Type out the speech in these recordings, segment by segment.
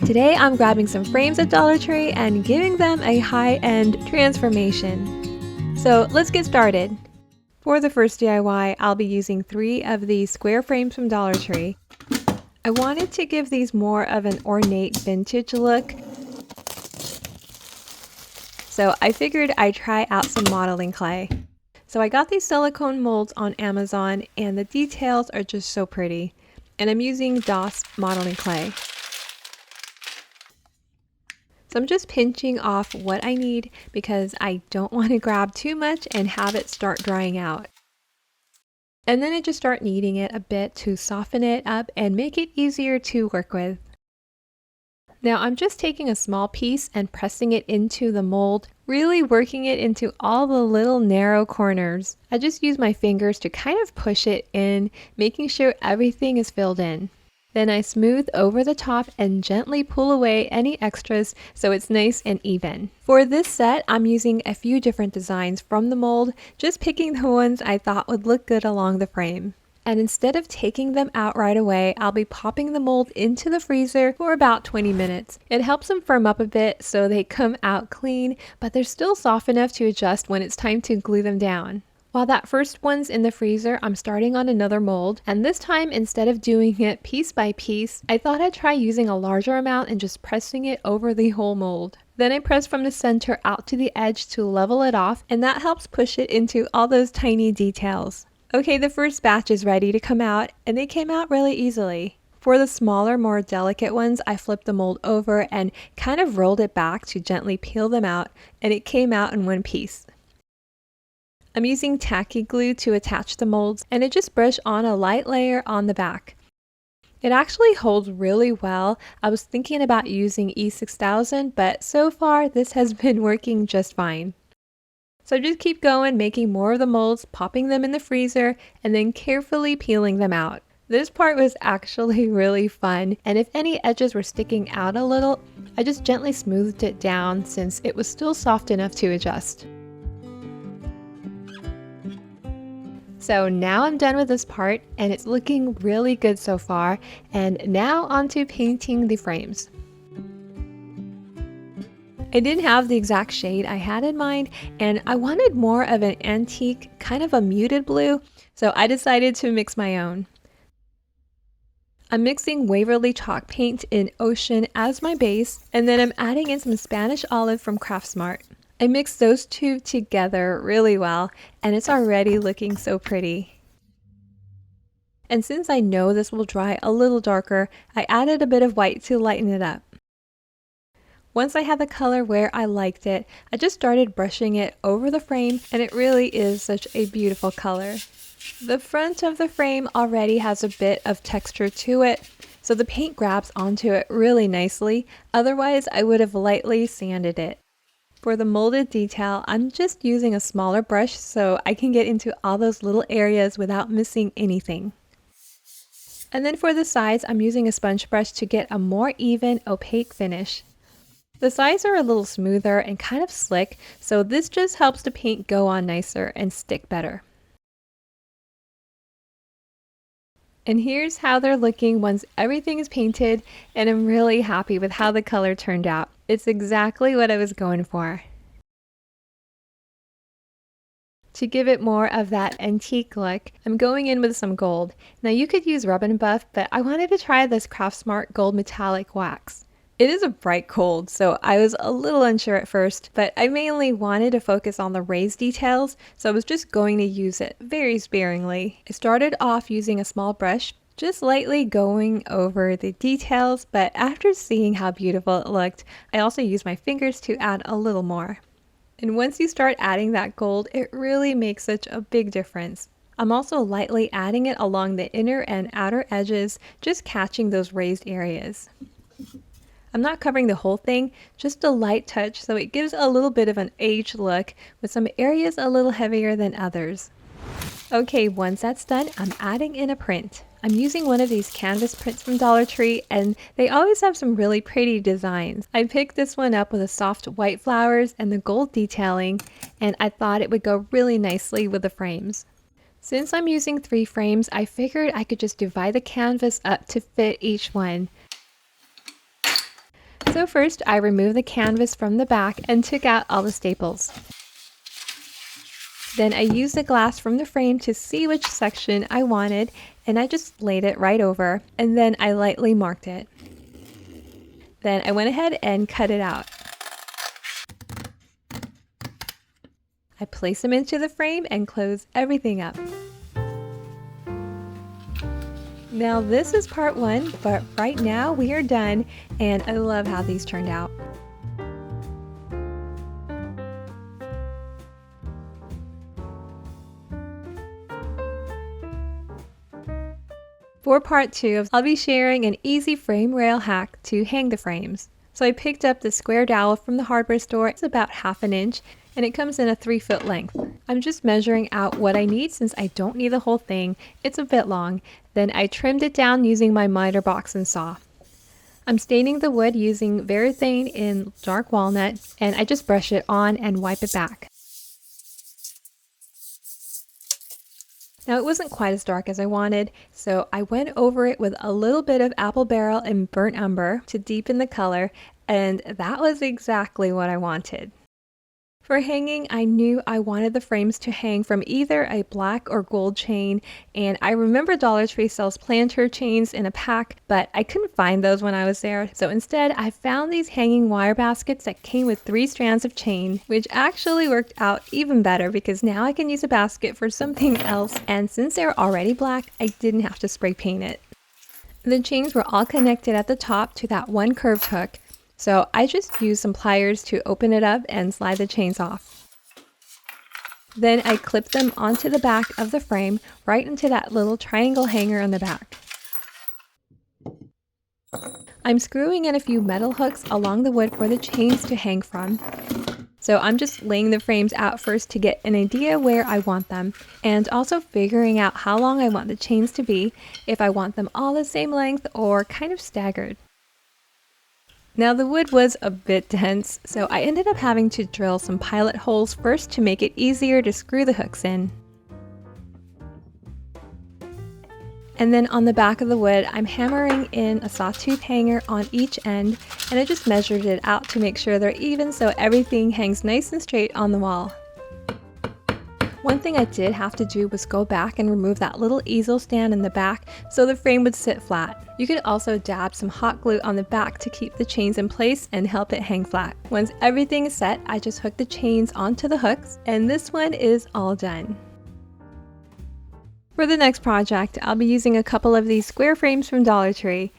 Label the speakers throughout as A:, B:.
A: Today I'm grabbing some frames at Dollar Tree and giving them a high-end transformation. So let's get started. For the first DIY, I'll be using 3 of these square frames from Dollar Tree. I wanted to give these more of an ornate vintage look, so I figured I'd try out some modeling clay. So I got these silicone molds on Amazon and the details are just so pretty. And I'm using DOS modeling clay. So I'm just pinching off what I need because I don't want to grab too much and have it start drying out. And then I just start kneading it a bit to soften it up and make it easier to work with. Now I'm just taking a small piece and pressing it into the mold, really working it into all the little narrow corners. I just use my fingers to kind of push it in, making sure everything is filled in. Then I smooth over the top and gently pull away any extras so it's nice and even. For this set, I'm using a few different designs from the mold, just picking the ones I thought would look good along the frame. And instead of taking them out right away, I'll be popping the mold into the freezer for about 20 minutes. It helps them firm up a bit so they come out clean, but they're still soft enough to adjust when it's time to glue them down. While that first one's in the freezer, I'm starting on another mold, and this time instead of doing it piece by piece, I thought I'd try using a larger amount and just pressing it over the whole mold. Then I press from the center out to the edge to level it off, and that helps push it into all those tiny details. Okay, the first batch is ready to come out, and they came out really easily. For the smaller, more delicate ones, I flipped the mold over and kind of rolled it back to gently peel them out, and it came out in one piece. I'm using tacky glue to attach the molds, and I just brush on a light layer on the back. It actually holds really well. I was thinking about using E6000, but so far this has been working just fine. So just keep going, making more of the molds, popping them in the freezer, and then carefully peeling them out. This part was actually really fun, and if any edges were sticking out a little, I just gently smoothed it down since it was still soft enough to adjust. So now I'm done with this part, and it's looking really good so far, and now onto painting the frames. I didn't have the exact shade I had in mind, and I wanted more of an antique, kind of a muted blue, so I decided to mix my own. I'm mixing Waverly chalk paint in Ocean as my base, and then I'm adding in some Spanish olive from Craftsmart. I mixed those two together really well, and it's already looking so pretty. And since I know this will dry a little darker, I added a bit of white to lighten it up. Once I had the color where I liked it, I just started brushing it over the frame, and it really is such a beautiful color. The front of the frame already has a bit of texture to it, so the paint grabs onto it really nicely, otherwise I would have lightly sanded it. For the molded detail, I'm just using a smaller brush so I can get into all those little areas without missing anything. And then for the sides, I'm using a sponge brush to get a more even, opaque finish. The sides are a little smoother and kind of slick, so this just helps the paint go on nicer and stick better. And here's how they're looking once everything is painted, and I'm really happy with how the color turned out. It's exactly what I was going for. To give it more of that antique look, I'm going in with some gold. Now you could use Rub and Buff, but I wanted to try this Craftsmart Gold Metallic Wax. It is a bright gold, so I was a little unsure at first, but I mainly wanted to focus on the raised details, so I was just going to use it very sparingly. I started off using a small brush, just lightly going over the details, but after seeing how beautiful it looked, I also used my fingers to add a little more. And once you start adding that gold, it really makes such a big difference. I'm also lightly adding it along the inner and outer edges, just catching those raised areas. I'm not covering the whole thing, just a light touch so it gives a little bit of an aged look with some areas a little heavier than others. Okay, once that's done, I'm adding in a print. I'm using one of these canvas prints from Dollar Tree, and they always have some really pretty designs. I picked this one up with the soft white flowers and the gold detailing, and I thought it would go really nicely with the frames. Since I'm using 3 frames, I figured I could just divide the canvas up to fit each one. So first, I removed the canvas from the back and took out all the staples. Then I used the glass from the frame to see which section I wanted, and I just laid it right over, and then I lightly marked it. Then I went ahead and cut it out. I place them into the frame and close everything up. Now this is part one, but right now we are done, and I love how these turned out. For part two, I'll be sharing an easy frame rail hack to hang the frames. So I picked up the square dowel from the hardware store. It's about 1/2 inch and it comes in a 3-foot length. I'm just measuring out what I need since I don't need the whole thing. It's a bit long. Then I trimmed it down using my miter box and saw. I'm staining the wood using Ventilated in dark walnut, and I just brush it on and wipe it back. Now it wasn't quite as dark as I wanted, so I went over it with a little bit of apple barrel and burnt umber to deepen the color, and that was exactly what I wanted. For hanging, I knew I wanted the frames to hang from either a black or gold chain, and I remember Dollar Tree sells planter chains in a pack, but I couldn't find those when I was there. So instead, I found these hanging wire baskets that came with 3 strands of chain, which actually worked out even better because now I can use a basket for something else, and since they're already black, I didn't have to spray paint it. The chains were all connected at the top to that one curved hook. So I just used some pliers to open it up and slide the chains off. Then I clipped them onto the back of the frame, right into that little triangle hanger on the back. I'm screwing in a few metal hooks along the wood for the chains to hang from. So I'm just laying the frames out first to get an idea where I want them, and also figuring out how long I want the chains to be, if I want them all the same length or kind of staggered. Now the wood was a bit dense, so I ended up having to drill some pilot holes first to make it easier to screw the hooks in. And then on the back of the wood, I'm hammering in a sawtooth hanger on each end, and I just measured it out to make sure they're even so everything hangs nice and straight on the wall. One thing I did have to do was go back and remove that little easel stand in the back so the frame would sit flat. You could also dab some hot glue on the back to keep the chains in place and help it hang flat. Once everything is set, I just hook the chains onto the hooks, and this one is all done. For the next project, I'll be using a couple of these square frames from Dollar Tree.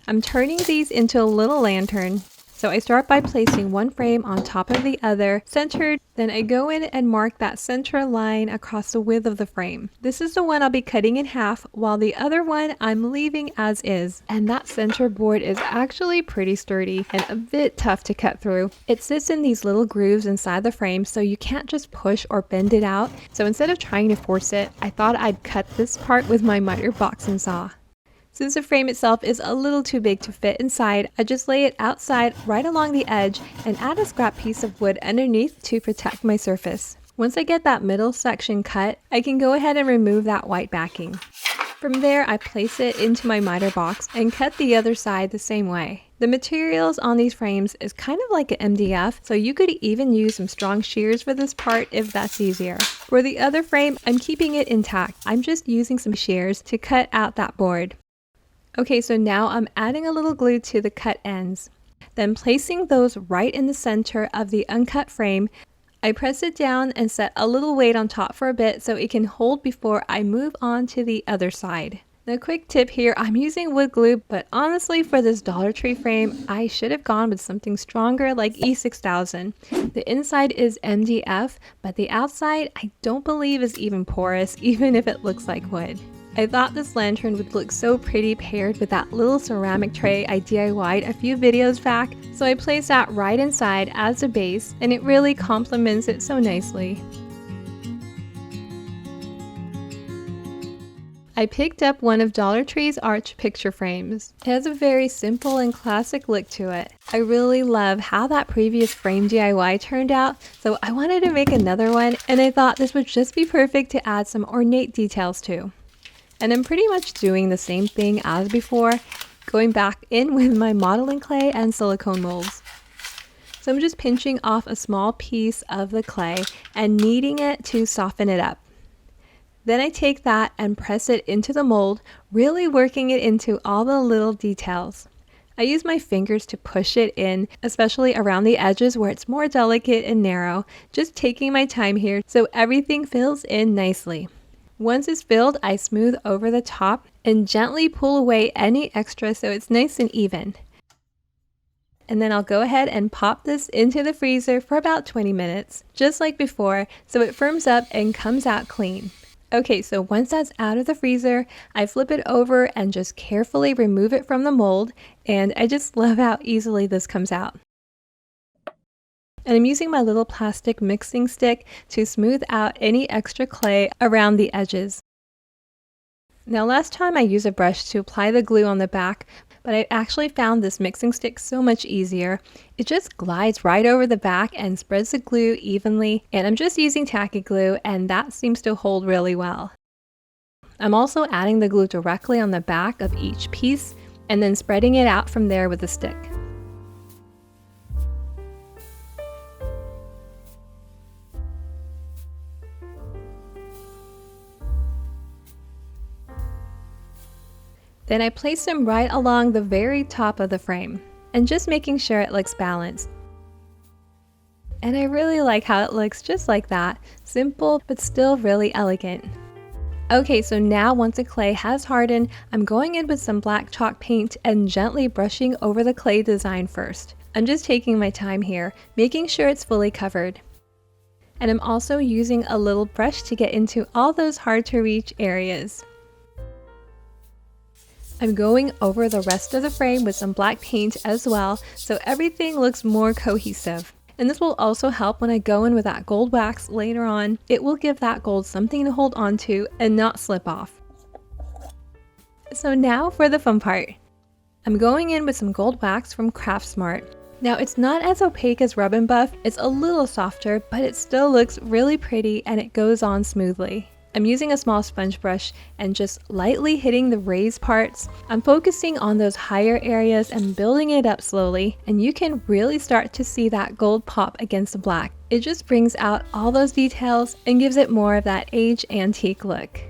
A: I'm turning these into a little lantern. So I start by placing one frame on top of the other, centered, then I go in and mark that center line across the width of the frame. This is the one I'll be cutting in half, while the other one I'm leaving as is. And that center board is actually pretty sturdy and a bit tough to cut through. It sits in these little grooves inside the frame, so you can't just push or bend it out. So instead of trying to force it, I thought I'd cut this part with my miter box and saw. Since the frame itself is a little too big to fit inside, I just lay it outside right along the edge and add a scrap piece of wood underneath to protect my surface. Once I get that middle section cut, I can go ahead and remove that white backing. From there, I place it into my miter box and cut the other side the same way. The materials on these frames is kind of like an MDF, so you could even use some strong shears for this part if that's easier. For the other frame, I'm keeping it intact. I'm just using some shears to cut out that board. Okay, so now I'm adding a little glue to the cut ends. Then placing those right in the center of the uncut frame, I press it down and set a little weight on top for a bit so it can hold before I move on to the other side. Now, quick tip here, I'm using wood glue, but honestly for this Dollar Tree frame, I should have gone with something stronger like E6000. The inside is MDF, but the outside I don't believe is even porous, even if it looks like wood. I thought this lantern would look so pretty paired with that little ceramic tray I DIY'd a few videos back, so I placed that right inside as a base, and it really complements it so nicely. I picked up one of Dollar Tree's arch picture frames. It has a very simple and classic look to it. I really love how that previous frame DIY turned out, so I wanted to make another one, and I thought this would just be perfect to add some ornate details to. And I'm pretty much doing the same thing as before, going back in with my modeling clay and silicone molds. So I'm just pinching off a small piece of the clay and kneading it to soften it up. Then I take that and press it into the mold, really working it into all the little details. I use my fingers to push it in, especially around the edges where it's more delicate and narrow, just taking my time here so everything fills in nicely. Once it's filled, I smooth over the top and gently pull away any extra so it's nice and even. And then I'll go ahead and pop this into the freezer for about 20 minutes, just like before, so it firms up and comes out clean. Okay, so once that's out of the freezer, I flip it over and just carefully remove it from the mold, and I just love how easily this comes out. And I'm using my little plastic mixing stick to smooth out any extra clay around the edges. Now last time I used a brush to apply the glue on the back, but I actually found this mixing stick so much easier. It just glides right over the back and spreads the glue evenly, and I'm just using tacky glue and that seems to hold really well. I'm also adding the glue directly on the back of each piece and then spreading it out from there with a stick. Then I place them right along the very top of the frame, and just making sure it looks balanced. And I really like how it looks just like that, simple but still really elegant. Okay, so now once the clay has hardened, I'm going in with some black chalk paint and gently brushing over the clay design first. I'm just taking my time here, making sure it's fully covered. And I'm also using a little brush to get into all those hard to reach areas. I'm going over the rest of the frame with some black paint as well, so everything looks more cohesive. And this will also help when I go in with that gold wax later on. It will give that gold something to hold on to and not slip off. So now for the fun part. I'm going in with some gold wax from Craft Smart. Now it's not as opaque as Rub and Buff, it's a little softer, but it still looks really pretty and it goes on smoothly. I'm using a small sponge brush and just lightly hitting the raised parts. I'm focusing on those higher areas and building it up slowly, and you can really start to see that gold pop against the black. It just brings out all those details and gives it more of that aged antique look.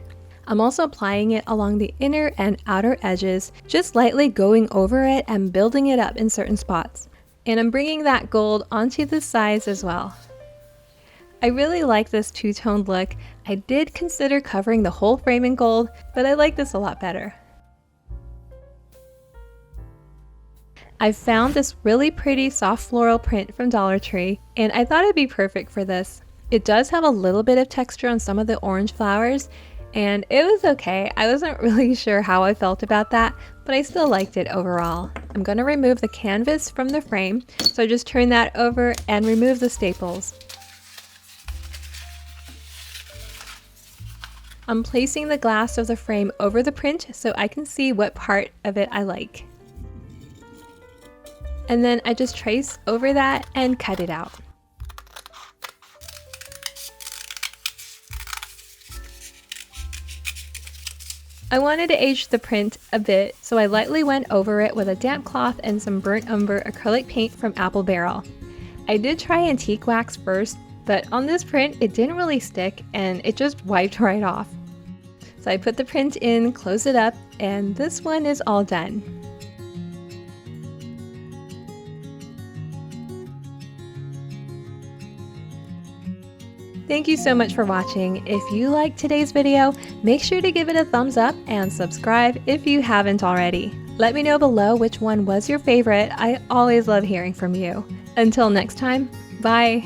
A: I'm also applying it along the inner and outer edges, just lightly going over it and building it up in certain spots. And I'm bringing that gold onto the sides as well. I really like this two-toned look. I did consider covering the whole frame in gold, but I like this a lot better. I found this really pretty soft floral print from Dollar Tree, and I thought it'd be perfect for this. It does have a little bit of texture on some of the orange flowers, and it was okay. I wasn't really sure how I felt about that, but I still liked it overall. I'm going to remove the canvas from the frame, so I just turn that over and remove the staples. I'm placing the glass of the frame over the print so I can see what part of it I like. And then I just trace over that and cut it out. I wanted to age the print a bit, so I lightly went over it with a damp cloth and some burnt umber acrylic paint from Apple Barrel. I did try antique wax first, but on this print it didn't really stick and it just wiped right off. So I put the print in, close it up, and this one is all done. Thank you so much for watching. If you liked today's video, make sure to give it a thumbs up and subscribe if you haven't already. Let me know below which one was your favorite. I always love hearing from you. Until next time, bye!